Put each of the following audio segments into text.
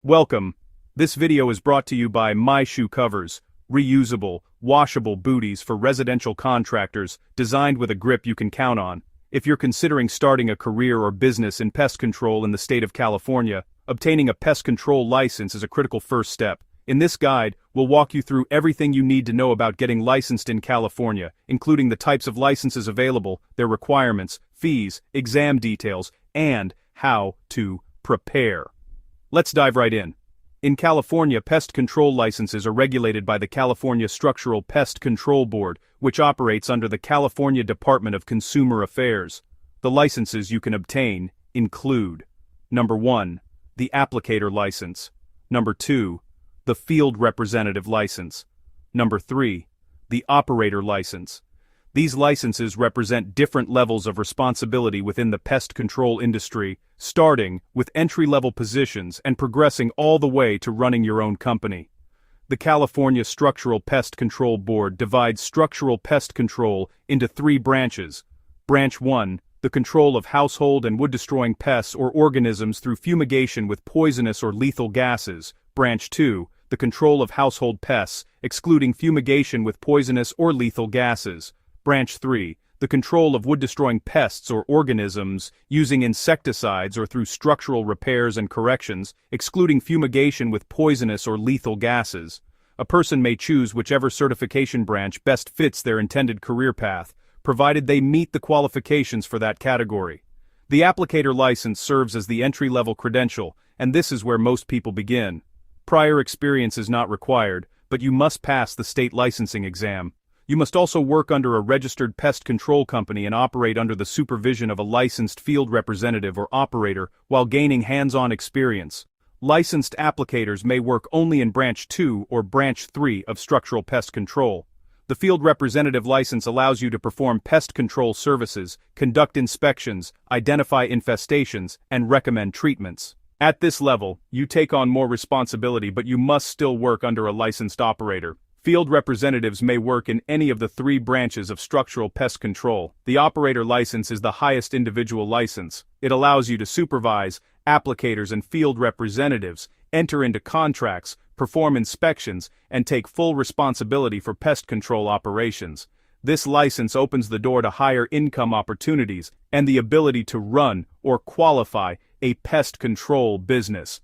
Welcome. This video is brought to you by My Shoe Covers, reusable, washable booties for residential contractors, designed with a grip you can count on. If you're considering starting a career or business in pest control in the state of California, obtaining a pest control license is a critical first step. In this guide, we'll walk you through everything you need to know about getting licensed in California, including the types of licenses available, their requirements, fees, exam details, and how to prepare. Let's dive right in. In California, pest control licenses are regulated by the California Structural Pest Control Board, which operates under the California Department of Consumer Affairs. The licenses you can obtain include: Number 1, the Applicator license. Number 2, the Field Representative license. Number 3, the Operator license. These licenses represent different levels of responsibility within the pest control industry, starting with entry-level positions and progressing all the way to running your own company. The California Structural Pest Control Board divides structural pest control into 3 branches. Branch 1, the control of household and wood-destroying pests or organisms through fumigation with poisonous or lethal gases. Branch 2, the control of household pests, excluding fumigation with poisonous or lethal gases. Branch 3, the control of wood-destroying pests or organisms using insecticides or through structural repairs and corrections, excluding fumigation with poisonous or lethal gases. A person may choose whichever certification branch best fits their intended career path, provided they meet the qualifications for that category. The Applicator license serves as the entry-level credential, and this is where most people begin. Prior experience is not required, but you must pass the state licensing exam. You must also work under a registered pest control company and operate under the supervision of a licensed field representative or operator while gaining hands-on experience. Licensed applicators may work only in Branch 2 or Branch 3 of structural pest control. The field representative license allows you to perform pest control services, conduct inspections, identify infestations, and recommend treatments. At this level, you take on more responsibility, but you must still work under a licensed operator. Field representatives may work in any of the 3 branches of structural pest control. The operator license is the highest individual license. It allows you to supervise applicators and field representatives, enter into contracts, perform inspections, and take full responsibility for pest control operations. This license opens the door to higher income opportunities and the ability to run or qualify a pest control business.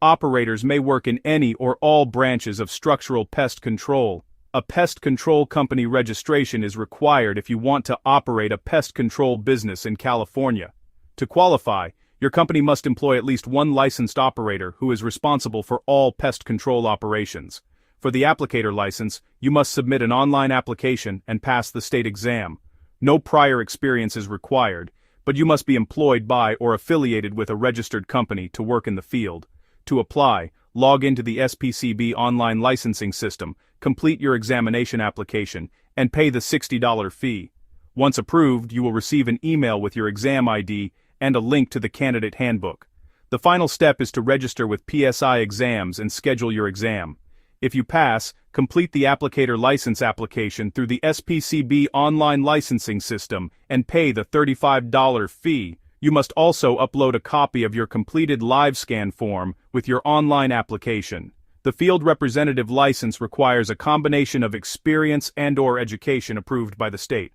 Operators may work in any or all branches of structural pest control. A pest control company registration is required if you want to operate a pest control business in California. To qualify, your company must employ at least one licensed operator who is responsible for all pest control operations. For the Applicator license, you must submit an online application and pass the state exam. No prior experience is required, but you must be employed by or affiliated with a registered company to work in the field. To apply, log into the SPCB online licensing system, complete your examination application, and pay the $60 fee. Once approved, you will receive an email with your exam ID and a link to the candidate handbook. The final step is to register with PSI Exams and schedule your exam. If you pass, complete the Applicator license application through the SPCB online licensing system and pay the $35 fee. You must also upload a copy of your completed live scan form with your online application. The field representative license requires a combination of experience and/or education approved by the state.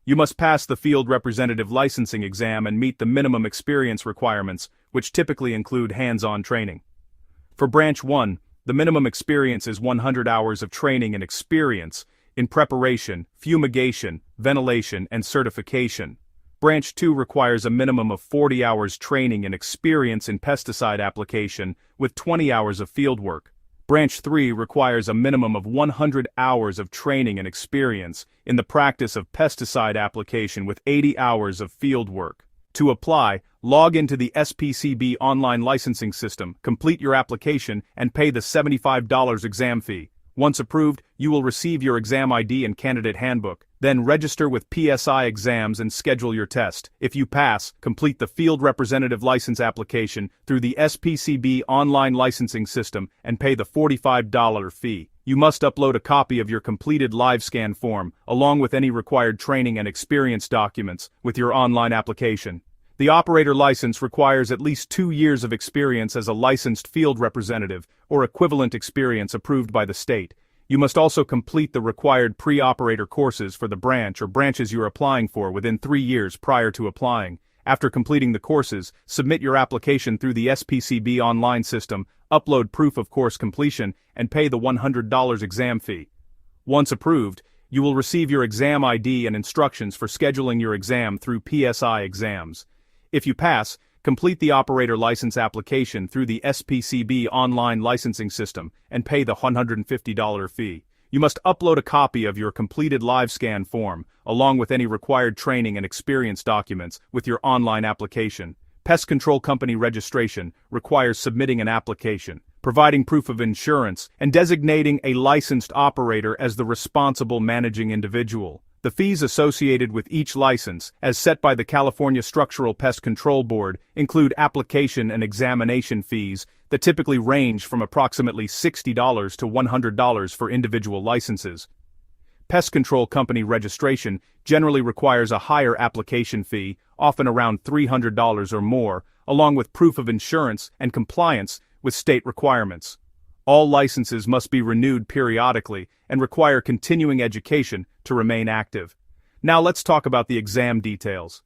You must pass the field representative licensing exam and meet the minimum experience requirements, which typically include hands-on training. For Branch 1, the minimum experience is 100 hours of training and experience in preparation, fumigation, ventilation, and certification. Branch 2 requires a minimum of 40 hours training and experience in pesticide application with 20 hours of field work. Branch 3 requires a minimum of 100 hours of training and experience in the practice of pesticide application with 80 hours of field work. To apply, log into the SPCB online licensing system, complete your application, and pay the $75 exam fee. Once approved, you will receive your exam ID and candidate handbook. Then register with PSI Exams and schedule your test. If you pass, complete the field representative license application through the SPCB online licensing system and pay the $45 fee. You must upload a copy of your completed live scan form, along with any required training and experience documents, with your online application. The operator license requires at least 2 years of experience as a licensed field representative or equivalent experience approved by the state. You must also complete the required pre-operator courses for the branch or branches you're applying for within 3 years prior to applying. After completing the courses, submit your application through the SPCB online system, upload proof of course completion, and pay the $100 exam fee. Once approved, you will receive your exam ID and instructions for scheduling your exam through PSI Exams. If you pass, complete the operator license application through the SPCB online licensing system and pay the $150 fee. You must upload a copy of your completed live scan form, along with any required training and experience documents, with your online application. Pest control company registration requires submitting an application, providing proof of insurance, and designating a licensed operator as the responsible managing individual. The fees associated with each license, as set by the California Structural Pest Control Board, include application and examination fees that typically range from approximately $60 to $100 for individual licenses. Pest control company registration generally requires a higher application fee, often around $300 or more, along with proof of insurance and compliance with state requirements. All licenses must be renewed periodically and require continuing education to remain active. Now let's talk about the exam details.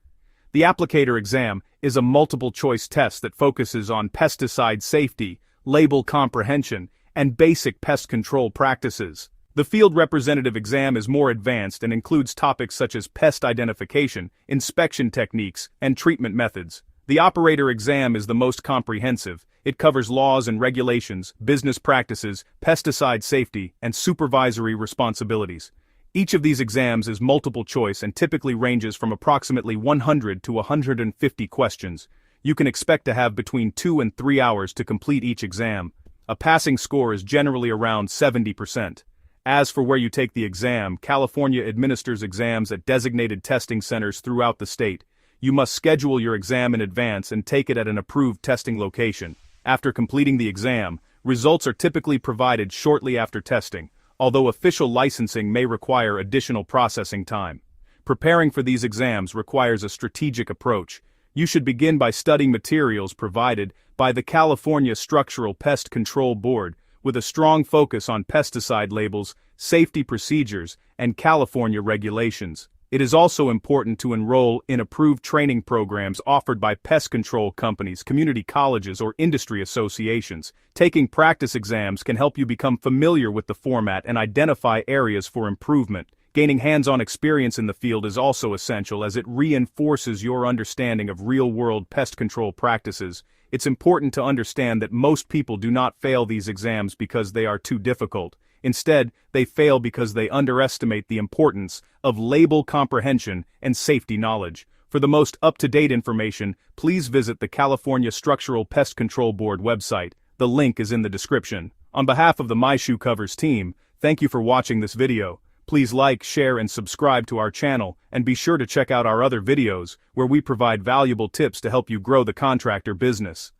The Applicator exam is a multiple-choice test that focuses on pesticide safety, label comprehension, and basic pest control practices. The field representative exam is more advanced and includes topics such as pest identification, inspection techniques, and treatment methods. The operator exam is the most comprehensive. It covers laws and regulations, business practices, pesticide safety, and supervisory responsibilities. Each of these exams is multiple choice and typically ranges from approximately 100 to 150 questions. You can expect to have between 2 and 3 hours to complete each exam. A passing score is generally around 70%. As for where you take the exam, California administers exams at designated testing centers throughout the state. You must schedule your exam in advance and take it at an approved testing location. After completing the exam, results are typically provided shortly after testing, although official licensing may require additional processing time. Preparing for these exams requires a strategic approach. You should begin by studying materials provided by the California Structural Pest Control Board, with a strong focus on pesticide labels, safety procedures, and California regulations. It is also important to enroll in approved training programs offered by pest control companies, community colleges, or industry associations. Taking practice exams can help you become familiar with the format and identify areas for improvement. Gaining hands-on experience in the field is also essential as it reinforces your understanding of real-world pest control practices. It's important to understand that most people do not fail these exams because they are too difficult. Instead, they fail because they underestimate the importance of label comprehension and safety knowledge. For the most up-to-date information, please visit the California Structural Pest Control Board website. The link is in the description. On behalf of the My Shoe Covers team, thank you for watching this video. Please like, share, and subscribe to our channel, and be sure to check out our other videos, where we provide valuable tips to help you grow the contractor business.